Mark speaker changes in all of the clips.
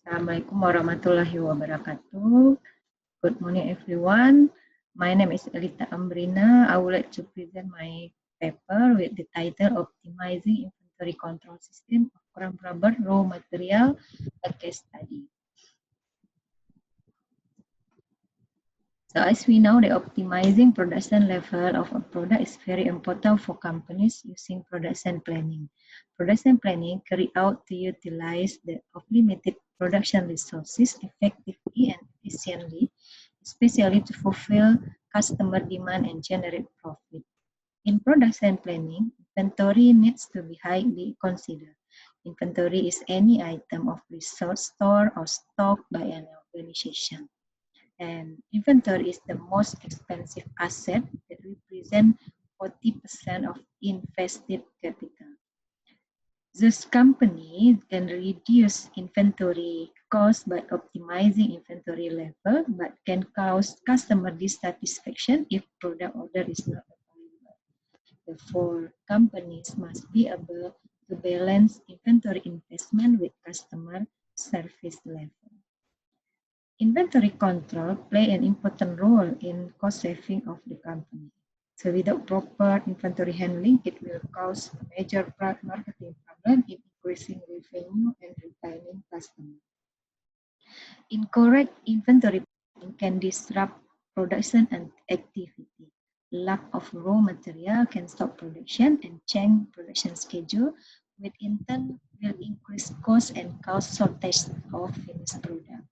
Speaker 1: Assalamualaikum warahmatullahi wabarakatuh. Good morning, everyone. My name is Elita Ambrina. I would like to present my paper with the title Optimizing Inventory Control System of Crumb Rubber Raw Material, a case study. So as we know, the optimizing production level of a product is very important for companies using production planning. Production planning carried out to utilize the of limited production resources effectively and efficiently, especially to fulfill customer demand and generate profit. In production planning, inventory needs to be highly considered. Inventory is any item of resource stored or stocked by an organization. And inventory is the most expensive asset that represent 40% of invested capital. This company can reduce inventory cost by optimizing inventory level, but can cause customer dissatisfaction if product order is not available. Therefore, companies must be able to balance inventory investment with customer service level. Inventory control play an important role in cost saving of the company. So without proper inventory handling, it will cause a major marketing problem in increasing revenue and retaining customers. Incorrect inventory can disrupt production and activity. Lack of raw material can stop production and change production schedule, which in turn will increase cost and cause shortage of finished product.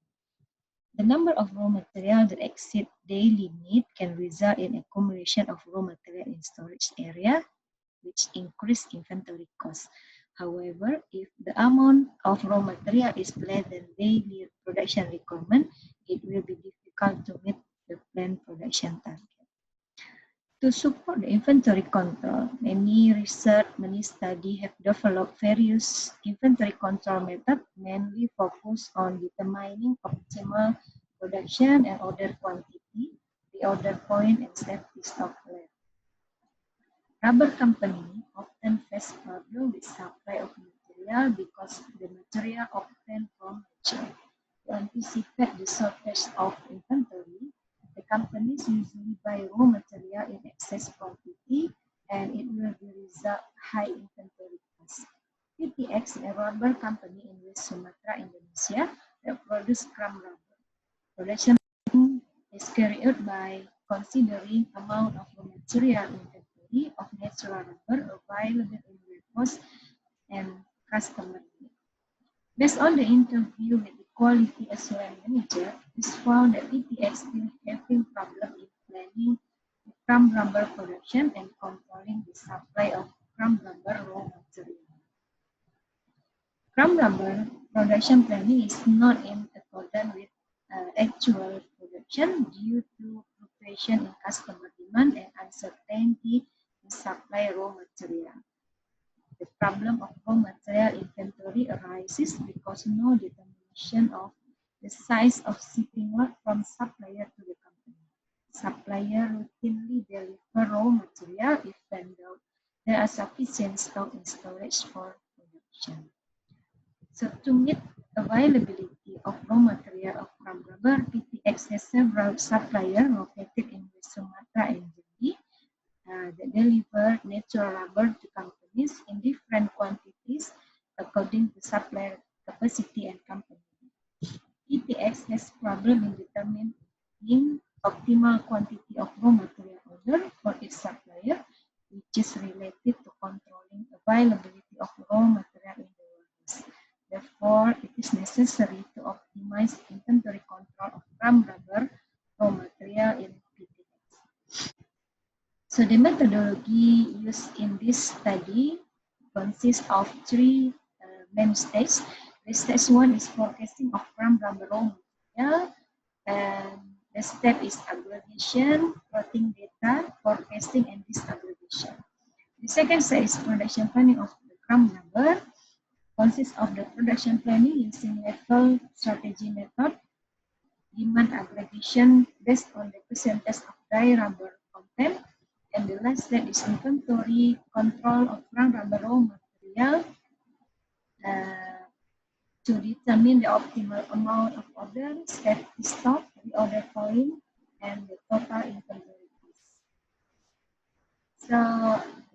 Speaker 1: The number of raw material that exceed daily need can result in accumulation of raw material in storage area, which increase inventory costs. However, if the amount of raw material is less than daily production requirement, it will be difficult to meet the planned production target. To support the inventory control, many research, many studies have developed various inventory control methods, mainly focused on determining optimal production and order quantity, the order point, and safety stock level. Rubber company often face problems with supply of material because the material obtained from nature. To anticipate the shortage of inventory, the companies usually buy raw material in excess quantity, and it will result high inventory costs. PTX, a rubber company in West Sumatra, Indonesia, that produces crumb rubber. Production is carried out by considering amount of raw material inventory of natural rubber available in warehouse and customer need. Based on the interview with the quality assurance manager, it's found that PTX still having problem in planning the crumb rubber production and controlling the supply of crumb rubber raw material. Crumb rubber production planning is not in accordance with actual production due to fluctuation in customer demand and uncertainty in supply raw material. The problem of raw material inventory arises because no determination of the size of shipping lot from supplier to the company. Supplier routinely deliver raw material if found out there are sufficient stock in storage for production. So to meet availability of raw material of crumb rubber, PTX has several suppliers located in West Sumatra and Jambi that deliver natural rubber to companies in different quantities according to supplier capacity and company. PTX has problem in determining optimal quantity of raw material order for its supplier, which is related to controlling availability of raw material in the warehouse. Therefore, it is necessary to optimize inventory control of crumb rubber raw material in PTX. So the methodology used in this study consists of three main stages. The stage one is forecasting of crumb rubber raw material, and the step is aggregation, plotting data, forecasting, and disaggregation. The second stage is production planning of the crumb rubber, consists of the production planning using level strategy method, demand aggregation based on the percentage of dry rubber content, and the last step is inventory control of crumb rubber raw material to determine the optimal amount of order, safety stock, reorder point, and the total inventory cost. So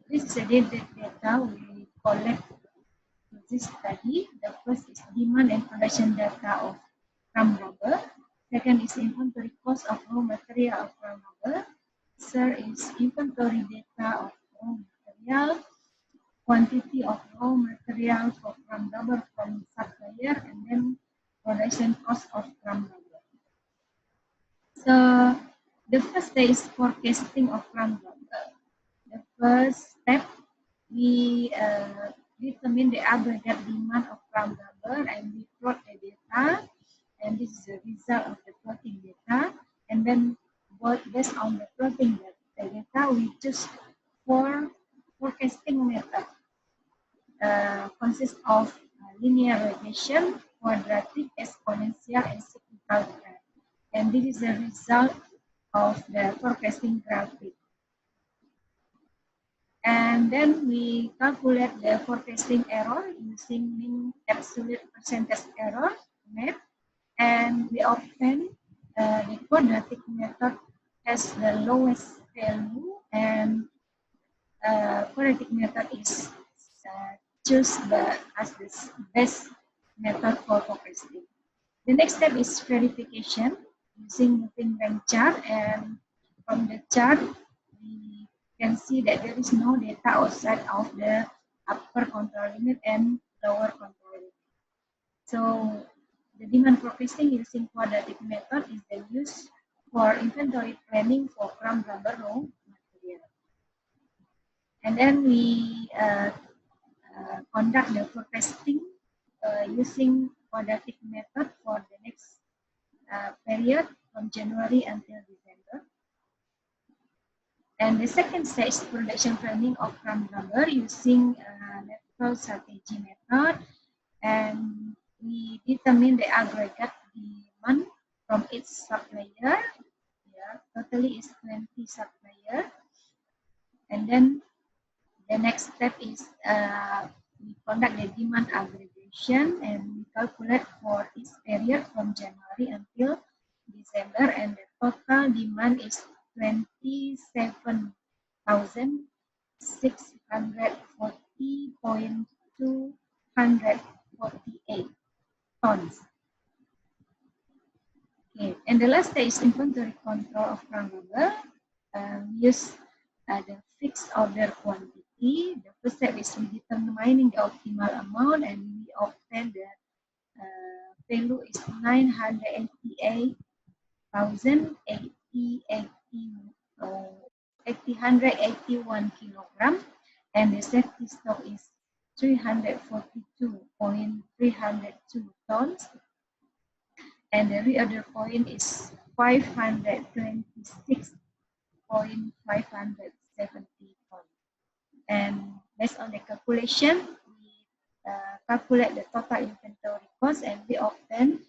Speaker 1: this is the data we collect to this study. The first is demand and production data of crumb rubber. Second is inventory cost of raw material of crumb rubber. Third is inventory data of raw material, quantity of raw material for crumb rubber from supplier, and then production cost of crumb rubber. So the first day is forecasting of crumb rubber. The first step, we determine the aggregate demand of crumb rubber and we plot the data, and this is the result of the plotting data. And then based on the plotting data, we choose four forecasting method. Consists of linear regression, quadratic, exponential, and cyclical graph. And this is the result of the forecasting graphic. And then we calculate the forecasting error using mean absolute percentage error method, and we obtain the quadratic method has the lowest value, and quadratic method is choose as the best method for forecasting. The next step is verification using moving rank chart, and from the chart we can see that there is no data outside of the upper control limit and lower control limit. So the demand forecasting using quadratic method is then used for inventory planning for crumb rubber raw material. And then we conduct the forecasting using quadratic method for the next period from January until December. And the second stage is production planning of crumb rubber using lateral strategy method, and we determine the aggregate demand from each supplier. Yeah, totally is 20 suppliers. And then the next step is we conduct the demand aggregation and we calculate for each period from January until December, and the total demand is 27,640.248 tons. Okay, and the last stage is inventory control of crumb rubber. Use the fixed order quantity. The first step is we determining the optimal amount, and we obtain the value is 881 kilogram, and the safety stock is 342.302 tons, and the reorder point is 526.570 tons. And based on the calculation, we calculate the total inventory cost, and we obtain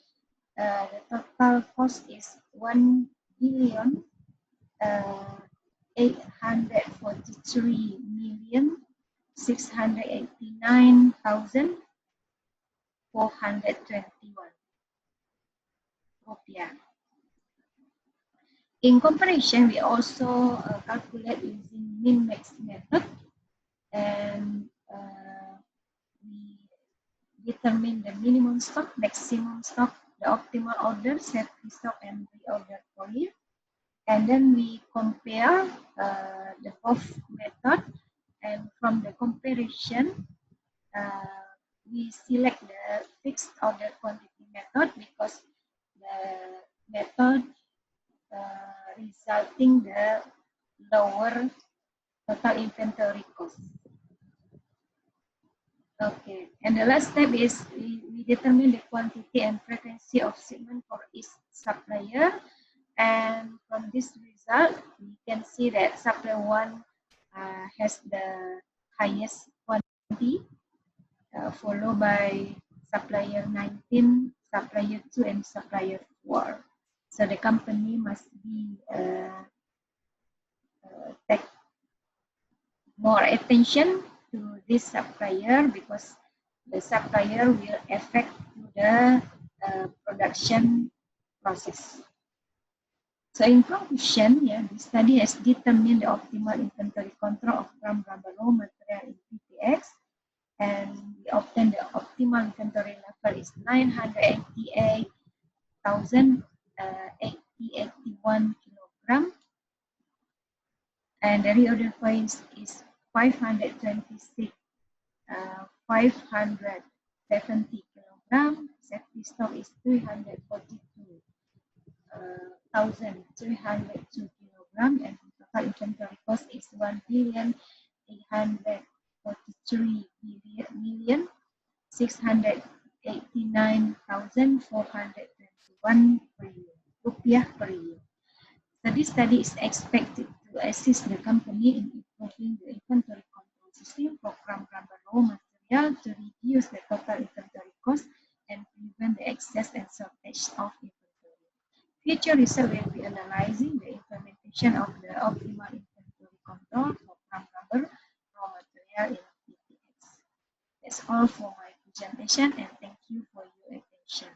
Speaker 1: the total cost is 1,689,421 rupiah. In comparison, we also calculate using min-max method, and we determine the minimum stock, maximum stock, the optimal order, safety stock, and reorder point. And then we compare the both method, and from the comparison, we select the fixed order quantity method because the method resulting the lower total inventory cost. Okay, and the last step is we determine the quantity and frequency of shipment for each supplier, and from this result we can see that supplier 1 has the highest quantity, followed by supplier 19, supplier 2, and supplier 4. So the company must be take more attention to this supplier, because the supplier will affect to production process. So in conclusion, the study has determined the optimal inventory control of chrome rubber raw material in PTX, and we obtained the optimal inventory level is 988,081 kilogram, and the reorder price is 526, 570 kilogram. Safety stock is 342,302 kilogram, and total inventory cost is 1,843,689,421 rupiah per year. So this study is expected to assist the company in improving the inventory control system for chrome rubber raw material to reduce the total inventory cost and prevent the excess and shortage of inventory. Future research will be analyzing the implementation of the optimal inventory control for chrome rubber raw material in PTX. That's all for my presentation, and thank you for your attention.